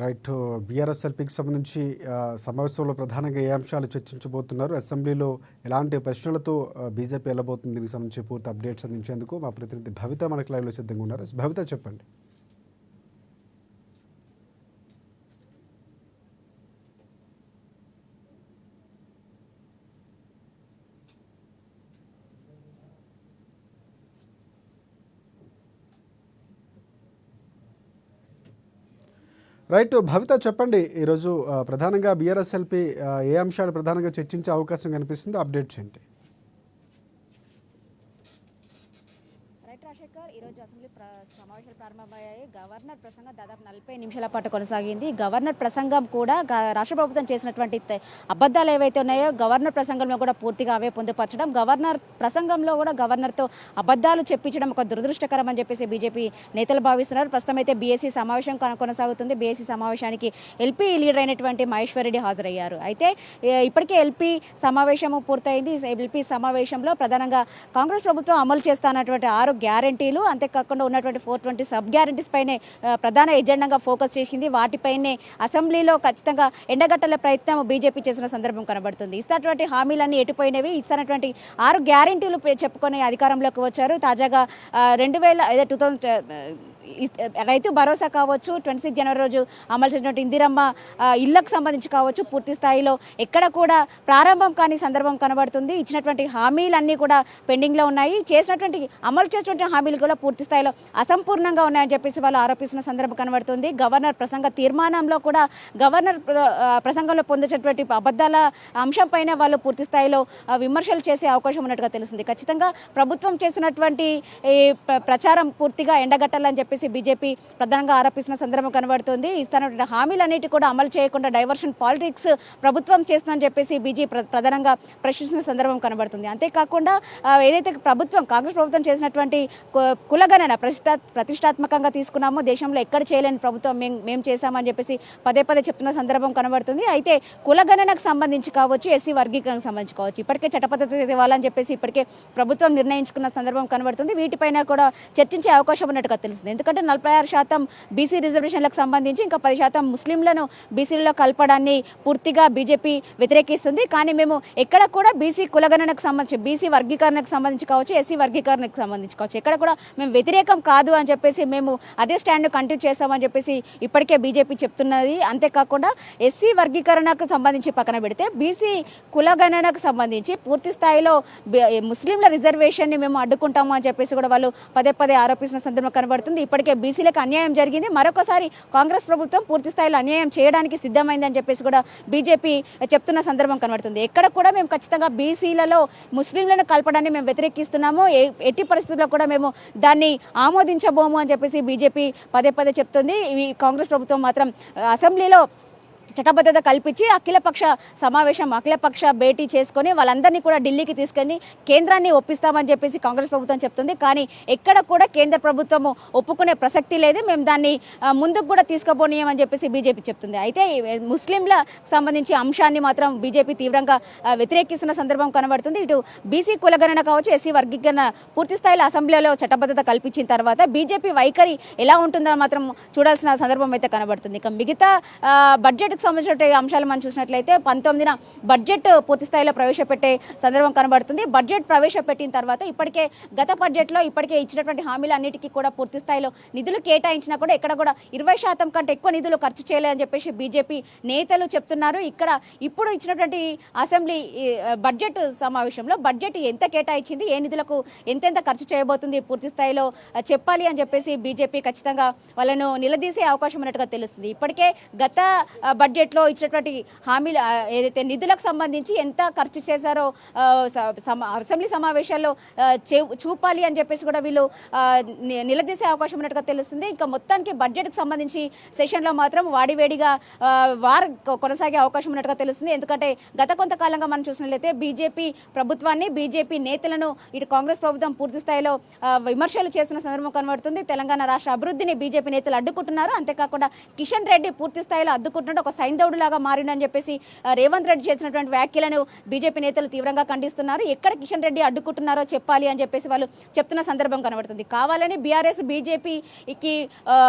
Right. బీఆర్ఎస్ఎల్పీకి సంబంధించి సమావేశంలో ప్రధానంగా ఏ అంశాలు చర్చించబోతున్నారు, అసెంబ్లీలో ఎలాంటి ప్రశ్నలతో బీజేపీ వెళ్ళబోతుంది, దీనికి సంబంధించి పూర్తి అప్డేట్స్ అందించేందుకు మా ప్రతినిధి భవిత మనకు లైవ్లో సిద్ధంగా ఉన్నారు. భవిత, చెప్పండి. రైట్ భవిత, చెప్పండి. ఈరోజు ప్రధానంగా బీఆర్ఎస్ఎల్పీ ఏ అంశాలు ప్రధానంగా చర్చించే అవకాశం కనిపిస్తుంది, అప్డేట్స్ ఏంటి? ఈరోజు అసెంబ్లీ సమావేశాలు ప్రారంభమయ్యాయి. గవర్నర్ ప్రసంగం దాదాపు 40 నిమిషాల పాటు కొనసాగింది. గవర్నర్ ప్రసంగం కూడా రాష్ట్ర ప్రభుత్వం చేసినటువంటి అబద్ధాలు ఏవైతే ఉన్నాయో గవర్నర్ ప్రసంగంలో కూడా పూర్తిగా అవే పొందుపరచడం, గవర్నర్ ప్రసంగంలో కూడా గవర్నర్తో అబద్ధాలు చెప్పించడం ఒక దురదృష్టకరం అని చెప్పేసి బీజేపీ నేతలు భావిస్తున్నారు. ప్రస్తుతం అయితే బీఎస్సీ సమావేశం కొనసాగుతుంది. బీఎస్సీ సమావేశానికి ఎల్పీ లీడర్ అయినటువంటి మహేశ్వర్ రెడ్డి హాజరయ్యారు. అయితే ఇప్పటికే ఎల్పీ సమావేశం పూర్తయింది. ఎల్పీ సమావేశంలో ప్రధానంగా కాంగ్రెస్ ప్రభుత్వం అమలు చేస్తున్నటువంటి 6 గ్యారంటీలు, అంతేకాకుండా ఉన్నటువంటి 420 సబ్ గ్యారంటీస్ పైనే ప్రధాన ఎజెండాగా ఫోకస్ చేసింది. వాటిపైనే అసెంబ్లీలో ఖచ్చితంగా ఎండగట్టల ప్రయత్నం బీజేపీ చేసిన సందర్భం కనబడుతుంది. ఇస్తున్నటువంటి హామీలన్నీ ఎటుపోయినవి, ఇస్తున్నటువంటి 6 గ్యారంటీలు చెప్పుకొని అధికారంలోకి వచ్చారు. తాజాగా 2000 రైతు భరోసా కావచ్చు, 26 జనవరి రోజు అమలు చేసినటువంటి ఇందిరమ్మ ఇళ్లకు సంబంధించి కావచ్చు, పూర్తి స్థాయిలో ఎక్కడ కూడా ప్రారంభం కాని సందర్భం కనబడుతుంది. ఇచ్చినటువంటి హామీలన్నీ కూడా పెండింగ్లో ఉన్నాయి. అమలు చేసినటువంటి హామీలు కూడా పూర్తి స్థాయిలో అసంపూర్ణంగా ఉన్నాయని చెప్పేసి వాళ్ళు ఆరోపిస్తున్న సందర్భం కనబడుతుంది. గవర్నర్ ప్రసంగ తీర్మానంలో కూడా గవర్నర్ ప్రసంగంలో పొందినటువంటి అబద్ధాల అంశంపైన వాళ్ళు పూర్తి స్థాయిలో విమర్శలు చేసే అవకాశం ఉన్నట్టుగా తెలుస్తుంది. ఖచ్చితంగా ప్రభుత్వం చేసినటువంటి ప్రచారం పూర్తిగా ఎండగట్టాలని చెప్పేసి బీజేపీ ప్రధానంగా ఆరోపిస్తున్న సందర్భం కనబడుతుంది. ఇస్తున్నటువంటి హామీలన్నిటి కూడా అమలు చేయకుండా డైవర్షన్ పాలిటిక్స్ ప్రభుత్వం చేస్తుందని చెప్పేసి బీజేపీ ప్రధానంగా ప్రశ్నిస్తున్న సందర్భం కనబడుతుంది. అంతేకాకుండా ఏదైతే కాంగ్రెస్ ప్రభుత్వం చేసినటువంటి కులగణన ప్రతిష్టాత్మకంగా తీసుకున్నామో, దేశంలో ఎక్కడ చేయలేని ప్రభుత్వం మేము చేశామని చెప్పేసి పదే చెప్తున్న సందర్భం కనబడుతుంది. అయితే కులగణనకు సంబంధించి కావచ్చు, ఎస్సీ వర్గీకరణకు సంబంధించి కావచ్చు, ఇప్పటికే చట్టపద్ధతి ఇవ్వాలని చెప్పేసి ఇప్పటికే ప్రభుత్వం నిర్ణయించుకున్న సందర్భం కనబడుతుంది. వీటిపైన కూడా చర్చించే అవకాశం ఉన్నట్టుగా తెలుస్తుంది. ఎందుకంటే 46% బీసీ రిజర్వేషన్లకు సంబంధించి ఇంకా 10% ముస్లింలను బీసీలలో కలపడాన్ని పూర్తిగా బీజేపీ వ్యతిరేకిస్తుంది. కానీ మేము ఎక్కడ కూడా బీసీ కులగణనకు సంబంధించి, బీసీ వర్గీకరణకు సంబంధించి కావచ్చు, ఎస్సీ వర్గీకరణకు సంబంధించి కావచ్చు, ఎక్కడ కూడా మేము వ్యతిరేకం కాదు అని చెప్పేసి మేము అదే స్టాండ్ కంటిన్యూ చేస్తామని చెప్పేసి ఇప్పటికే బీజేపీ చెప్తున్నది. అంతేకాకుండా ఎస్సీ వర్గీకరణకు సంబంధించి పక్కన పెడితే బీసీ కులగణనకు సంబంధించి పూర్తి స్థాయిలో ముస్లింల రిజర్వేషన్ని మేము అడ్డుకుంటాము అని చెప్పేసి కూడా వాళ్ళు పదే ఆరోపిస్తున్న సందర్భం కనబడుతుంది. ఇప్పటికే బీసీలకు అన్యాయం జరిగింది, మరొకసారి కాంగ్రెస్ ప్రభుత్వం పూర్తి స్థాయిలో అన్యాయం చేయడానికి సిద్ధమైందని చెప్పేసి కూడా బీజేపీ చెప్తున్న సందర్భం కనబడుతుంది. ఎక్కడ కూడా మేము ఖచ్చితంగా బీసీలలో ముస్లింలను కలపడాన్ని మేము వ్యతిరేకిస్తున్నాము, ఎట్టి పరిస్థితుల్లో కూడా మేము దాన్ని ఆమోదించబోము అని చెప్పేసి బీజేపీ పదే చెప్తుంది. ఈ కాంగ్రెస్ ప్రభుత్వం మాత్రం అసెంబ్లీలో చట్టబద్ధత కల్పించి అఖిలపక్ష భేటీ చేసుకొని వాళ్ళందరినీ కూడా ఢిల్లీకి తీసుకొని కేంద్రాన్ని ఒప్పిస్తామని చెప్పేసి కాంగ్రెస్ ప్రభుత్వం చెప్తుంది. కానీ ఎక్కడ కూడా కేంద్ర ప్రభుత్వము ఒప్పుకునే ప్రసక్తి లేదు, మేము దాన్ని ముందుకు కూడా తీసుకుపోనీయమని చెప్పేసి బీజేపీ చెప్తుంది. అయితే ముస్లింల సంబంధించి అంశాన్ని మాత్రం బీజేపీ తీవ్రంగా వ్యతిరేకిస్తున్న సందర్భం కనబడుతుంది. ఇటు బీసీ కులగణన కావచ్చు, ఎస్సీ వర్గీకరణ పూర్తి స్థాయిలో అసెంబ్లీలో చట్టబద్ధత కల్పించిన తర్వాత బీజేపీ వైఖరి ఎలా ఉంటుందో మాత్రం చూడాల్సిన సందర్భం అయితే కనబడుతుంది. ఇక మిగతా బడ్జెట్ సంబంధించిన అంశాలు మనం చూసినట్లయితే 19న బడ్జెట్ పూర్తి స్థాయిలో ప్రవేశపెట్టే సందర్భం కనబడుతుంది. బడ్జెట్ ప్రవేశపెట్టిన తర్వాత ఇప్పటికే గత బడ్జెట్లో ఇప్పటికే ఇచ్చినటువంటి హామీలు అన్నిటికీ కూడా పూర్తి స్థాయిలో నిధులు కేటాయించినా కూడా ఎక్కడ కూడా 20% కంటే ఎక్కువ నిధులు ఖర్చు చేయలేదని చెప్పేసి బీజేపీ నేతలు చెప్తున్నారు. ఇప్పుడు ఇచ్చినటువంటి అసెంబ్లీ బడ్జెట్ సమావేశంలో బడ్జెట్ ఎంత కేటాయించింది, ఏ నిధులకు ఎంతెంత ఖర్చు చేయబోతుంది పూర్తి స్థాయిలో చెప్పాలి అని చెప్పేసి బీజేపీ ఖచ్చితంగా వాళ్ళను నిలదీసే అవకాశం ఉన్నట్టుగా తెలుస్తుంది. ఇప్పటికే గత బడ్జెట్లో ఇచ్చినటువంటి హామీలు ఏదైతే నిధులకు సంబంధించి ఎంత ఖర్చు చేశారో అసెంబ్లీ సమావేశాల్లో చూపాలి అని చెప్పేసి కూడా వీళ్ళు నిలదీసే అవకాశం ఉన్నట్టుగా తెలుస్తుంది. ఇంకా మొత్తానికి బడ్జెట్కి సంబంధించి సెషన్లో మాత్రం వాడివేడిగా కొనసాగే అవకాశం ఉన్నట్టుగా తెలుస్తుంది. ఎందుకంటే గత కొంతకాలంగా మనం చూసినట్లయితే బీజేపీ ప్రభుత్వాన్ని, బీజేపీ నేతలను ఇటు కాంగ్రెస్ ప్రభుత్వం పూర్తి స్థాయిలో విమర్శలు చేస్తున్న సందర్భం కనబడుతుంది. తెలంగాణ రాష్ట్ర అభివృద్ధిని బీజేపీ నేతలు అడ్డుకుంటున్నారు. అంతేకాకుండా కిషన్ రెడ్డి పూర్తి స్థాయిలో అడ్డుకుంటున్నట్టు ఒక సైంధవుడులాగా మారిందని చెప్పేసి రేవంత్ రెడ్డి చేసినటువంటి వ్యాఖ్యలను బీజేపీ నేతలు తీవ్రంగా ఖండిస్తున్నారు. ఎక్కడ కిషన్ రెడ్డి అడ్డుకుంటున్నారో చెప్పాలి అని చెప్పేసి వాళ్ళు చెప్తున్న సందర్భం కనబడుతుంది. కావాలని బీఆర్ఎస్ బీజేపీకి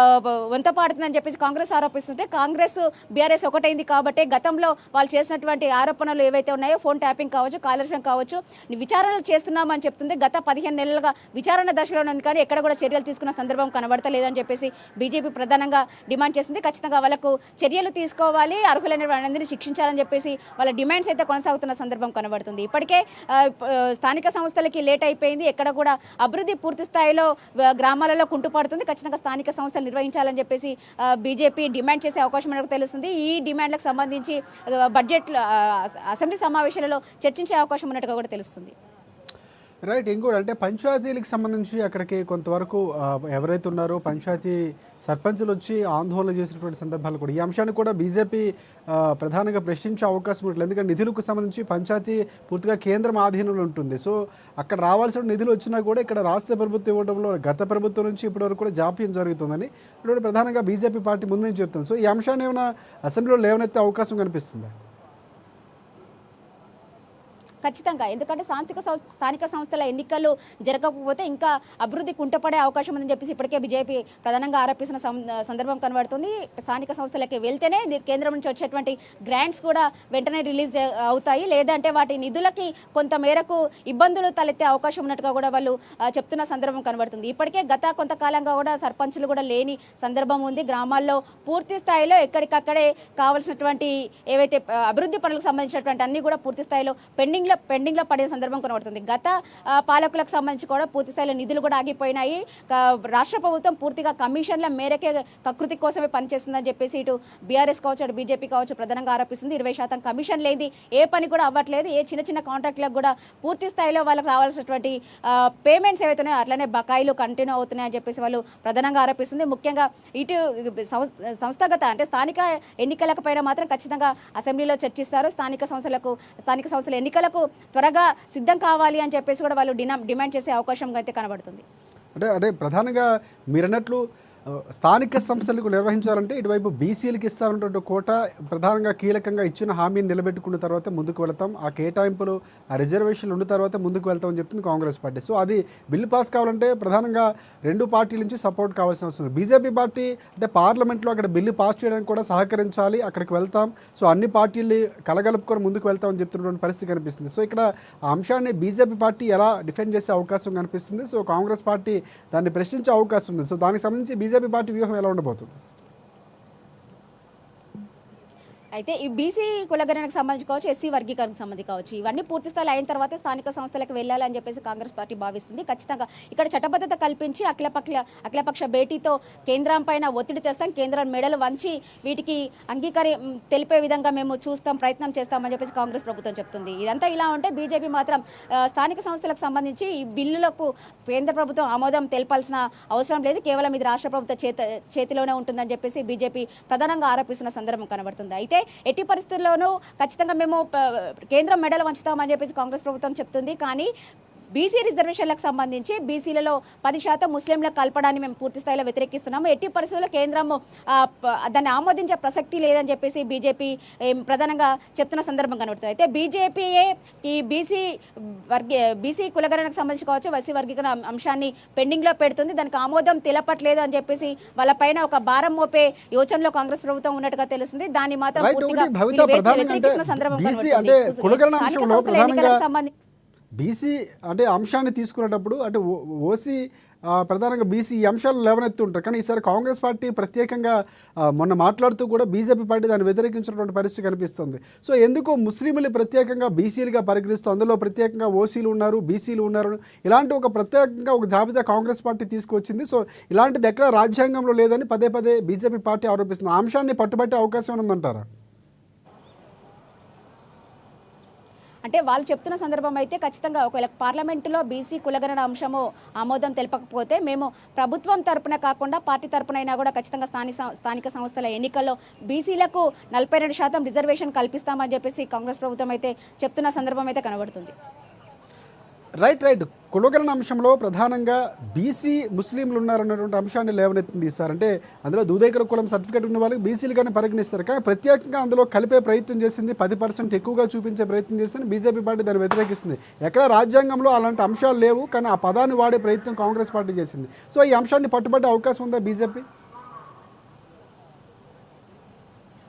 వంత పాడుతుందని చెప్పేసి కాంగ్రెస్ ఆరోపిస్తుంటే కాంగ్రెస్ బీఆర్ఎస్ ఒకటైంది కాబట్టి గతంలో వాళ్ళు చేసినటువంటి ఆరోపణలు ఏవైతే ఉన్నాయో ఫోన్ ట్యాపింగ్ కావచ్చు, కాలుష్యం కావచ్చు, విచారణలు చేస్తున్నామని చెప్తుంది. గత 15 నెలలుగా విచారణ దశలో ఉంది కానీ ఎక్కడ కూడా చర్యలు తీసుకున్న సందర్భం కనబడతలేదని చెప్పేసి బీజేపీ ప్రధానంగా డిమాండ్ చేసింది. ఖచ్చితంగా వాళ్ళకు చర్యలు తీసుకోవాలి, అర్హులైన వాళ్ళందరినీ శిక్షించాలని చెప్పేసి వాళ్ళ డిమాండ్స్ అయితే కొనసాగుతున్న సందర్భం కనబడుతుంది. ఇప్పటికే స్థానిక సంస్థలకి లేట్ అయిపోయింది, ఎక్కడ కూడా అభివృద్ధి పూర్తి స్థాయిలో గ్రామాలలో కుంటుపడుతుంది. ఖచ్చితంగా స్థానిక సంస్థలు నిర్వహించాలని చెప్పేసి బీజేపీ డిమాండ్ చేసే అవకాశం మనకు తెలుస్తుంది. ఈ డిమాండ్లకు సంబంధించి బడ్జెట్ అసెంబ్లీ సమావేశాలలో చర్చించే అవకాశం ఉన్నట్టుగా కూడా తెలుస్తుంది. రైట్. ఇంకోటి అంటే పంచాయతీలకు సంబంధించి అక్కడికి కొంతవరకు ఎవరైతే ఉన్నారో పంచాయతీ సర్పంచులు వచ్చి ఆందోళన చేసినటువంటి సందర్భాలు కూడా ఈ అంశాన్ని కూడా బీజేపీ ప్రధానంగా ప్రశ్నించే అవకాశం ఉంటుంది. ఎందుకంటే నిధులకు సంబంధించి పంచాయతీ పూర్తిగా కేంద్రం ఆధీనంలో ఉంటుంది. సో అక్కడ రావాల్సిన నిధులు వచ్చినా కూడా ఇక్కడ రాష్ట్ర ప్రభుత్వం ఇవ్వడంలో గత ప్రభుత్వం నుంచి ఇప్పటివరకు కూడా జాప్యం జరుగుతుందని ఇప్పుడు ప్రధానంగా బీజేపీ పార్టీ ముందు నుంచి చెప్తుంది. సో ఈ అంశాన్ని ఏమైనా అసెంబ్లీలో లేవనెత్తే అవకాశం కనిపిస్తుందా? ఖచ్చితంగా, ఎందుకంటే స్థానిక సంస్థల ఎన్నికలు జరగకపోతే ఇంకా అభివృద్ధి కుంటపడే అవకాశం ఉందని చెప్పేసి ఇప్పటికే బీజేపీ ప్రధానంగా ఆరోపిస్తున్న సందర్భం కనబడుతుంది. స్థానిక సంస్థలకి వెళ్తేనే కేంద్రం నుంచి వచ్చేటువంటి గ్రాంట్స్ కూడా వెంటనే రిలీజ్ అవుతాయి, లేదంటే వాటి నిధులకి కొంత మేరకు ఇబ్బందులు తలెత్తే అవకాశం ఉన్నట్టుగా కూడా వాళ్ళు చెప్తున్న సందర్భం కనబడుతుంది. ఇప్పటికే గత కొంతకాలంగా కూడా సర్పంచులు కూడా లేని సందర్భం ఉంది. గ్రామాల్లో పూర్తి స్థాయిలో ఎక్కడికక్కడే కావాల్సినటువంటి ఏవైతే అభివృద్ధి పనులకు సంబంధించినటువంటి అన్ని కూడా పూర్తి స్థాయిలో పెండింగ్లో పడే సందర్భం కనబడుతుంది. గత పాలకులకు సంబంధించి కూడా పూర్తి స్థాయిలో నిధులు కూడా ఆగిపోయినాయి. రాష్ట్ర ప్రభుత్వం పూర్తిగా కమిషన్ల మేరకే కకృతి కోసమే పనిచేస్తుందని చెప్పేసి ఇటు బీఆర్ఎస్ కావచ్చు, అటు బీజేపీ కావచ్చు ప్రధానంగా ఆరోపిస్తుంది. 20% కమిషన్ లేని ఏ పని కూడా అవ్వట్లేదు. ఏ చిన్న కాంట్రాక్ట్లకు కూడా పూర్తి స్థాయిలో వాళ్ళకి రావాల్సినటువంటి పేమెంట్స్ ఏవైతే ఉన్నాయో అట్లనే బకాయిలు కంటిన్యూ అవుతున్నాయని చెప్పేసి వాళ్ళు ప్రధానంగా ఆరోపిస్తుంది. ముఖ్యంగా ఇటు సంస్థాగత అంటే స్థానిక ఎన్నికలకు పైన మాత్రం ఖచ్చితంగా అసెంబ్లీలో చర్చిస్తారు. స్థానిక సంస్థల ఎన్నికలకు త్వరగా సిద్ధం కావాలి అని చెప్పేసి కూడా వాళ్ళు డిమాండ్ చేసే అవకాశం అయితే కనబడుతుంది. అంటే ప్రధానంగా మీరు అన్నట్లు స్థానిక సంస్థలకు నిర్వహించాలంటే ఇటువైపు బీసీలకు ఇస్తామన్నటువంటి కోట ప్రధానంగా కీలకంగా ఇచ్చిన హామీని నిలబెట్టుకున్న తర్వాత ముందుకు వెళతాం, ఆ కేటాయింపులు ఆ రిజర్వేషన్లు ఉన్న తర్వాత ముందుకు వెళ్తామని చెప్తుంది కాంగ్రెస్ పార్టీ. సో అది బిల్లు పాస్ కావాలంటే ప్రధానంగా రెండు పార్టీల నుంచి సపోర్ట్ కావాల్సిన అవసరం ఉంది. బీజేపీ పార్టీ అంటే పార్లమెంట్లో అక్కడ బిల్లు పాస్ చేయడానికి కూడా సహకరించాలి, అక్కడికి వెళ్తాం, సో అన్ని పార్టీలు కలగలుపుకొని ముందుకు వెళ్తామని చెప్తున్నటువంటి పరిస్థితి కనిపిస్తుంది. సో ఇక్కడ ఆ అంశాన్ని బీజేపీ పార్టీ ఎలా డిఫెండ్ చేసే అవకాశం కనిపిస్తుంది, సో కాంగ్రెస్ పార్టీ దాన్ని ప్రశ్నించే అవకాశం ఉంది. సో దానికి సంబంధించి బీజేపీ పార్టీ వ్యూహం ఎలా ఉండబోతుంది? అయితే ఈ బీసీ కులగణనకు సంబంధించి కావచ్చు, ఎస్సీ వర్గీకరణకు సంబంధించి కావచ్చు, ఇవన్నీ పూర్తి స్థాయిలో అయిన తర్వాతే స్థానిక సంస్థలకు వెళ్ళాలని చెప్పేసి కాంగ్రెస్ పార్టీ భావిస్తుంది. ఖచ్చితంగా ఇక్కడ చట్టబద్ధత కల్పించి అఖిలపక్ష భేటీతో కేంద్రం పైన ఒత్తిడి తెస్తాం, కేంద్రం మెడలు వంచి వీటికి తెలిపే విధంగా మేము ప్రయత్నం చేస్తామని చెప్పేసి కాంగ్రెస్ ప్రభుత్వం చెప్తుంది. ఇదంతా ఇలా ఉంటే బీజేపీ మాత్రం స్థానిక సంస్థలకు సంబంధించి ఈ బిల్లులకు కేంద్ర ప్రభుత్వం ఆమోదం తెలపాల్సిన అవసరం లేదు, కేవలం ఇది రాష్ట్ర ప్రభుత్వ చేతిలోనే ఉంటుందని చెప్పేసి బీజేపీ ప్రధానంగా ఆరోపిస్తున్న సందర్భం కనబడుతుంది. అయితే ఎట్టి పరిస్థితుల్లోనూ ఖచ్చితంగా మేము కేంద్రం మెడలు వంచుతామని చెప్పేసి కాంగ్రెస్ ప్రభుత్వం చెప్తుంది. కానీ బీసీ రిజర్వేషన్లకు సంబంధించి బీసీలలో 10% ముస్లింలకు కలపడాన్ని మేము పూర్తి స్థాయిలో వ్యతిరేకిస్తున్నాము. ఎట్టి పరిస్థితుల్లో కేంద్రం దాన్ని ఆమోదించే ప్రసక్తి లేదని చెప్పేసి బీజేపీ ప్రధానంగా చెప్తున్న సందర్భం కనబడుతుంది. అయితే బీజేపీయే ఈ బీసీ కులగణనకు సంబంధించి కావచ్చు, ఎస్సీ వర్గీకరణ అంశాన్ని పెండింగ్లో పెడుతుంది, దానికి ఆమోదం తెలపట్లేదు అని చెప్పేసి వాళ్ళ పైన ఒక భారం మోపే యోచనలో కాంగ్రెస్ ప్రభుత్వం ఉన్నట్టుగా తెలుస్తుంది. దాన్ని మాత్రం పూర్తిగా వ్యతిరేకిస్తున్న సందర్భం కనబడుతుంది. బీసీ అంటే అంశాన్ని తీసుకునేటప్పుడు అంటే ఓసీ ప్రధానంగా బీసీ ఈ అంశాలు లేవనెత్తుంటారు. కానీ ఈసారి కాంగ్రెస్ పార్టీ ప్రత్యేకంగా మొన్న మాట్లాడుతూ కూడా బీజేపీ పార్టీ దాన్ని వ్యతిరేకించినటువంటి పరిస్థితి కనిపిస్తుంది. సో ఎందుకు ముస్లింలు ప్రత్యేకంగా బీసీలుగా పరిగణిస్తూ అందులో ప్రత్యేకంగా ఓసీలు ఉన్నారు, బీసీలు ఉన్నారు, ఇలాంటి ఒక ప్రత్యేకంగా ఒక జాబితా కాంగ్రెస్ పార్టీ తీసుకువచ్చింది. సో ఇలాంటిది ఎక్కడ రాజ్యాంగంలో లేదని పదే బీజేపీ పార్టీ ఆరోపిస్తుంది. ఆ అంశాన్ని పట్టుబట్టే అవకాశం ఉందంటారా? అంటే వాళ్ళు చెప్తున్న సందర్భం అయితే ఖచ్చితంగా ఒకవేళ పార్లమెంటులో బీసీ కులగణన అంశము ఆమోదం తెలపకపోతే మేము ప్రభుత్వం తరపున కాకుండా పార్టీ తరపునైనా కూడా ఖచ్చితంగా స్థానిక సంస్థల ఎన్నికల్లో బీసీలకు 42% రిజర్వేషన్ కల్పిస్తామని చెప్పేసి కాంగ్రెస్ ప్రభుత్వం అయితే చెప్తున్న సందర్భం అయితే కనబడుతుంది. రైట్ కులగణన అంశంలో ప్రధానంగా బీసీ ముస్లింలు ఉన్నారన్నటువంటి అంశాన్ని లేవనెత్తింది సార్. అంటే అందులో దూదేకర కులం సర్టిఫికేట్ ఉన్న వాళ్ళకి బీసీలుగానే పరిగణిస్తారు, కానీ ప్రత్యేకంగా అందులో కలిపే ప్రయత్నం చేసింది, 10% ఎక్కువగా చూపించే ప్రయత్నం చేసింది బీజేపీ పార్టీ, దాన్ని వ్యతిరేకిస్తుంది. ఎక్కడ రాజ్యాంగంలో అలాంటి అంశాలు లేవు, కానీ ఆ పదాన్ని వాడే ప్రయత్నం కాంగ్రెస్ పార్టీ చేసింది. సో ఈ అంశాన్ని పట్టుబట్టే అవకాశం ఉందా బీజేపీ?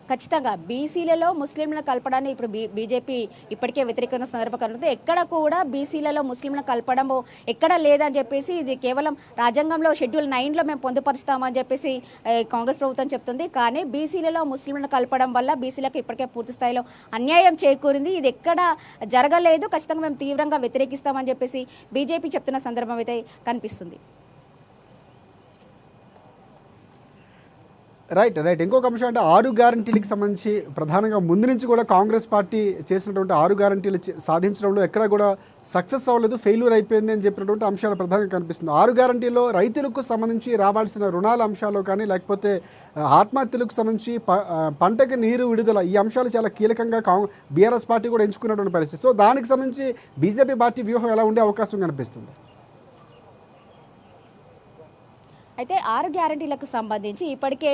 ఖచ్చితంగా బీసీలలో ముస్లింలను కలపడాన్ని ఇప్పుడు బీజేపీ ఇప్పటికే వ్యతిరేకమైన సందర్భం కలుగుతుంది. ఎక్కడ కూడా బీసీలలో ముస్లింలను కలపడము ఎక్కడ లేదని చెప్పేసి, ఇది కేవలం రాజ్యాంగంలో షెడ్యూల్ 9లో మేము పొందుపరుస్తామని చెప్పేసి కాంగ్రెస్ ప్రభుత్వం చెప్తుంది. కానీ బీసీలలో ముస్లింలను కలపడం వల్ల బీసీలకు ఇప్పటికే పూర్తి స్థాయిలో అన్యాయం చేకూరింది. ఇది ఎక్కడ జరగలేదు, ఖచ్చితంగా మేము తీవ్రంగా వ్యతిరేకిస్తామని చెప్పేసి బీజేపీ చెప్తున్న సందర్భం అయితే కనిపిస్తుంది. రైట్ ఇంకొక అంశం అంటే 6 గ్యారంటీలకు సంబంధించి ప్రధానంగా ముందు నుంచి కూడా కాంగ్రెస్ పార్టీ చేసినటువంటి 6 గ్యారంటీలు సాధించడంలో ఎక్కడ కూడా సక్సెస్ అవ్వలేదు, ఫెయిల్యూర్ అయిపోయింది అని చెప్పినటువంటి అంశాలు ప్రధానంగా కనిపిస్తుంది. 6 గ్యారంటీలో రైతులకు సంబంధించి రావాల్సిన రుణాల అంశాలు కానీ, లేకపోతే ఆత్మహత్యలకు సంబంధించి పంటకి నీరు విడుదల, ఈ అంశాలు చాలా కీలకంగా బీఆర్ఎస్ పార్టీ కూడా ఎంచుకున్నటువంటి పరిస్థితి. సో దానికి సంబంధించి బీజేపీ పార్టీ వ్యూహం ఎలా ఉండే అవకాశం కనిపిస్తుంది? అయితే 6 గ్యారంటీలకు సంబంధించి ఇప్పటికే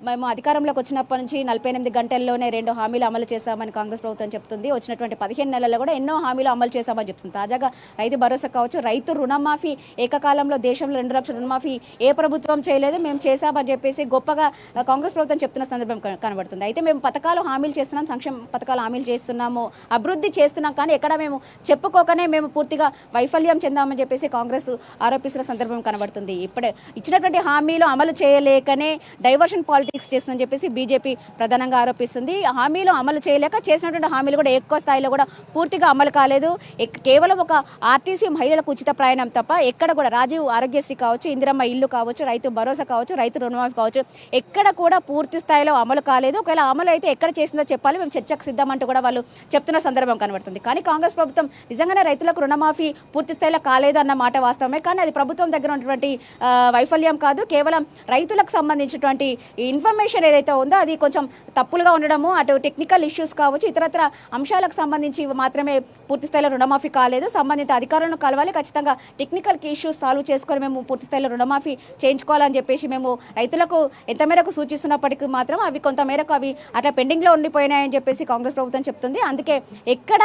మేము అధికారంలోకి వచ్చినప్పటి నుంచి 48 గంటల్లోనే 2 హామీలు అమలు చేశామని కాంగ్రెస్ ప్రభుత్వం చెప్తుంది. వచ్చినటువంటి 15 నెలల్లో కూడా ఎన్నో హామీలు అమలు చేశామని చెప్తుంది. తాజాగా రైతు భరోసా కావచ్చు, రైతు రుణమాఫీ, ఏకకాలంలో దేశంలో 2 లక్షల రుణమాఫీ ఏ ప్రభుత్వం చేయలేదు, మేము చేశామని చెప్పేసి గొప్పగా కాంగ్రెస్ ప్రభుత్వం చెప్తున్న సందర్భం కనబడుతుంది. అయితే మేము పథకాలు హామీలు చేస్తున్నాం, సంక్షేమ పథకాలు హామీలు చేస్తున్నాము, అభివృద్ధి చేస్తున్నాం, కానీ ఎక్కడ మేము చెప్పుకోకనే మేము పూర్తిగా వైఫల్యం చెందామని చెప్పేసి కాంగ్రెస్ ఆరోపిస్తున్న సందర్భం కనబడుతుంది. ఇప్పుడే ఇచ్చినటువంటి హామీలు అమలు చేయలేకనే డైవర్షన్ పాలిటిక్స్ చేస్తుందని చెప్పేసి బీజేపీ ప్రధానంగా ఆరోపిస్తుంది. హామీలు అమలు చేయలేక చేసినటువంటి హామీలు కూడా ఎక్కువ స్థాయిలో కూడా పూర్తిగా అమలు కాలేదు. కేవలం ఒక ఆర్టీసీ మహిళలకు ఉచిత ప్రయాణం తప్ప ఎక్కడ కూడా రాజీవ్ ఆరోగ్యశ్రీ కావచ్చు, ఇందిరమ్మ ఇల్లు కావచ్చు, రైతు భరోసా కావచ్చు, రైతు రుణమాఫీ కావచ్చు, ఎక్కడ కూడా పూర్తి స్థాయిలో అమలు కాలేదు. ఒకవేళ అమలు అయితే ఎక్కడ చేసిందో చెప్పాలి, మేము చర్చకు సిద్ధమంటూ కూడా వాళ్ళు చెప్తున్న సందర్భం కనబడుతుంది. కానీ కాంగ్రెస్ ప్రభుత్వం నిజంగానే రైతులకు రుణమాఫీ పూర్తి స్థాయిలో కాలేదు అన్న మాట వాస్తవమే, కానీ అది ప్రభుత్వం దగ్గర ఉన్నటువంటి వైఫల్యం కాదు, కేవలం రైతులకు సంబంధించినటువంటి ఇన్ఫర్మేషన్ ఏదైతే ఉందో అది కొంచెం తప్పులుగా ఉండడము, అటు టెక్నికల్ ఇష్యూస్ కావచ్చు, ఇతరత్ర అంశాలకు సంబంధించి మాత్రమే పూర్తి స్థాయిలో రుణమాఫీ కాలేదు. సంబంధిత అధికారులను కలవాలి, ఖచ్చితంగా టెక్నికల్ ఇష్యూస్ సాల్వ్ చేసుకొని మేము పూర్తి స్థాయిలో రుణమాఫీ చేయించుకోవాలని చెప్పేసి మేము రైతులకు ఎంత మేరకు సూచిస్తున్నప్పటికీ మాత్రం అవి కొంత మేరకు అవి అట్లా పెండింగ్లో ఉండిపోయినాయని చెప్పేసి కాంగ్రెస్ ప్రభుత్వం చెప్తుంది. అందుకే ఎక్కడ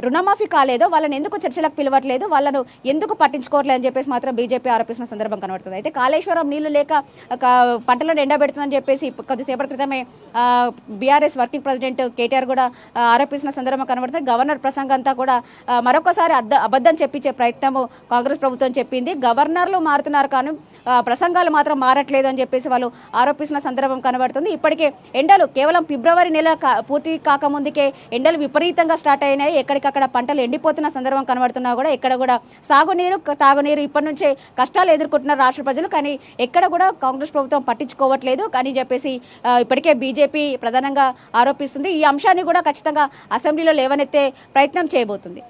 రుణమాఫీ కాలేదో వాళ్ళని ఎందుకు చర్చలకు పిలవట్లేదు, వాళ్ళను ఎందుకు పట్టించుకోవట్లేదు అని చెప్పేసి మాత్రం బీజేపీ ఆరోపిస్తున్న సందర్భం కనబడుతుంది. అయితే కాళేశ్వరం నీళ్లు లేక పంటలను ఎండబెడుతుందని చెప్పేసి కొద్దిసేపటి క్రితమే బీఆర్ఎస్ వర్కింగ్ ప్రెసిడెంట్ కేటీఆర్ కూడా ఆరోపిస్తున్న సందర్భం కనబడుతుంది. గవర్నర్ ప్రసంగం అంతా కూడా మరొకసారి అబద్ధం చెప్పించే ప్రయత్నము కాంగ్రెస్ ప్రభుత్వం చెప్పింది. గవర్నర్లు మారుతున్నారు కానీ ప్రసంగాలు మాత్రం మారట్లేదు అని చెప్పేసి వాళ్ళు ఆరోపిస్తున్న సందర్భం కనబడుతుంది. ఇప్పటికే ఎండలు కేవలం ఫిబ్రవరి నెల పూర్తి కాకముందుకే ఎండలు విపరీతంగా స్టార్ట్ అయినాయి. ఎక్కడికక్కడ పంటలు ఎండిపోతున్న సందర్భం కనబడుతున్నా కూడా ఎక్కడ కూడా సాగునీరు తాగునీరు ఇప్పటి నుంచే కష్టాలు ఎదుర్కొంటున్నారు రాష్ట్ర ప్రజలు, కానీ ఎక్కడ కూడా కాంగ్రెస్ ప్రభుత్వం పట్టించుకోవట్లేదు అని చెప్పేసి ఇప్పటికే బీజేపీ ప్రధానంగా ఆరోపిస్తుంది. ఈ అంశాన్ని కూడా ఖచ్చితంగా అసెంబ్లీలో లేవనెత్తే ప్రయత్నం చేయబోతుంది.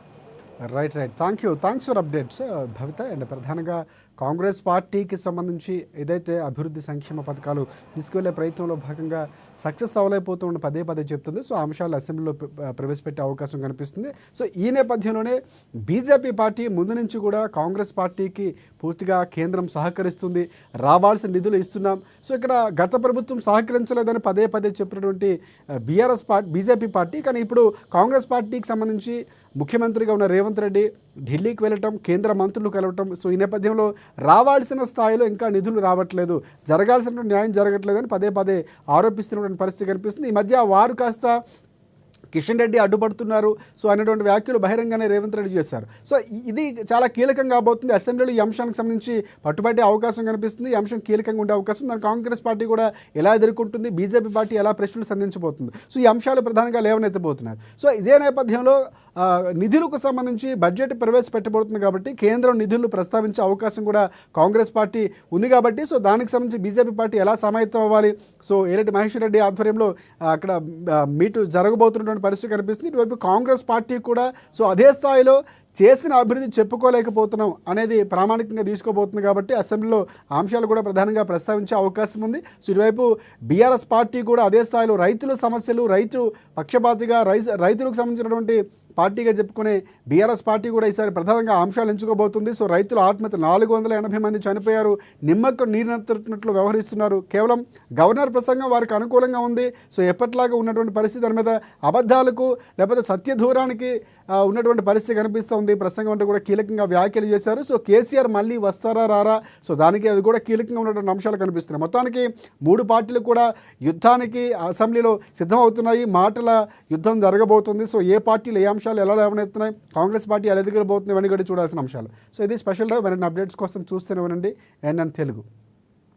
Right thanks for updates Bhavitha. And ప్రధానంగా కాంగ్రెస్ పార్టీకి సంబంధించి ఏదైతే అభివృద్ధి సంక్షేమ పథకాలు తీసుకువెళ్లే ప్రయత్నంలో భాగంగా సక్సెస్ అవ్వలేకపోతుండే పదే చెప్తుంది. సో ఆ అంశాలు అసెంబ్లీలో ప్రవేశపెట్టే అవకాశం కనిపిస్తుంది. సో ఈ నేపథ్యంలోనే బీజేపీ పార్టీ ముందు నుంచి కూడా కాంగ్రెస్ పార్టీకి పూర్తిగా కేంద్రం సహకరిస్తుంది, రావాల్సిన నిధులు ఇస్తున్నాం. సో ఇక్కడ గత ప్రభుత్వం సహకరించలేదని పదే చెప్పినటువంటి బీజేపీ పార్టీ, కానీ ఇప్పుడు కాంగ్రెస్ పార్టీకి సంబంధించి ముఖ్యమంత్రిగా ఉన్న రేవంత్ రెడ్డి ఢిల్లీకి వెళ్ళటం, కేంద్ర మంత్రులు కలవటం, సో ఈ నేపథ్యంలో రావాల్సిన స్థాయిలో ఇంకా నిధులు రావట్లేదు, జరగాల్సిన న్యాయం జరగట్లేదని పదే ఆరోపిస్తున్నటువంటి పరిస్థితి కనిపిస్తుంది. ఈ మధ్య వారు కాస్త కిషన్ రెడ్డి అడ్డుపడుతున్నారు సో అనేటువంటి వ్యాఖ్యలు బహిరంగానే రేవంత్ రెడ్డి చేశారు. సో ఇది చాలా కీలకంగా కాబోతుంది. అసెంబ్లీలో ఈ అంశానికి సంబంధించి పట్టుబట్టే అవకాశం కనిపిస్తుంది. ఈ అంశం కీలకంగా ఉండే అవకాశం, దాని కాంగ్రెస్ పార్టీ కూడా ఎలా ఎదుర్కొంటుంది, బీజేపీ పార్టీ ఎలా ప్రశ్నలు సంధించబోతుంది, సో ఈ అంశాలు ప్రధానంగా లేవనెత్తబోతున్నారు. సో ఇదే నేపథ్యంలో నిధులకు సంబంధించి బడ్జెట్ ప్రవేశపెట్టబోతుంది కాబట్టి కేంద్రం నిధులు ప్రస్తావించే అవకాశం కూడా కాంగ్రెస్ పార్టీ ఉంది కాబట్టి, సో దానికి సంబంధించి బీజేపీ పార్టీ ఎలా సమాయత్తం అవ్వాలి, సో ఏరెడ్డి మహేశ్వర్ రెడ్డి ఆధ్వర్యంలో అక్కడ మీటు జరగబోతున్నటువంటి పరిస్థితి కనిపిస్తుంది. ఇటువైపు కాంగ్రెస్ పార్టీ కూడా సో అదే స్థాయిలో చేసిన అభివృద్ధి చెప్పుకోలేకపోతున్నాం అనేది ప్రామాణికంగా తీసుకోబోతుంది కాబట్టి అసెంబ్లీలో అంశాలు కూడా ప్రధానంగా ప్రస్తావించే అవకాశం ఉంది. సో ఇటువైపు బీఆర్ఎస్ పార్టీ కూడా అదే స్థాయిలో రైతుల సమస్యలు, రైతు పక్షపాతిగా రైతులకు సంబంధించినటువంటి పార్టీగా చెప్పుకునే బీఆర్ఎస్ పార్టీ కూడా ఈసారి ప్రధానంగా అంశాలు ఎంచుకోబోతుంది. సో రైతుల ఆత్మహత్య 480 మంది చనిపోయారు, నిమ్మకు నీరునెత్తినట్లు వ్యవహరిస్తున్నారు. కేవలం గవర్నర్ ప్రసంగం వారికి అనుకూలంగా ఉంది. సో ఎప్పటిలాగా ఉన్నటువంటి పరిస్థితి, దాని మీద అబద్ధాలకు లేకపోతే సత్య దూరానికి ఉన్నటువంటి పరిస్థితి కనిపిస్తూ ఉంది. ప్రసంగం అంటే కూడా కీలకంగా వ్యాఖ్యలు చేశారు. సో కేసీఆర్ మళ్ళీ వస్తారా రారా, సో దానికి అది కూడా కీలకంగా ఉన్నటువంటి అంశాలు కనిపిస్తున్నాయి. మొత్తానికి 3 పార్టీలు కూడా యుద్ధానికి అసెంబ్లీలో సిద్ధమవుతున్నాయి. మాటల యుద్ధం జరగబోతుంది. సో ఏ పార్టీలు ఏ అంశాలు ఎలా లేవనెత్తున్నాయి, కాంగ్రెస్ పార్టీ ఎలా ఎదుగుబోతుంది, ఇవన్నీ కూడా చూడాల్సిన అంశాలు. సో ఇది స్పెషల్ డే. మరిన్ని అప్డేట్స్ కోసం చూస్తూనే ఉండండి NN తెలుగు.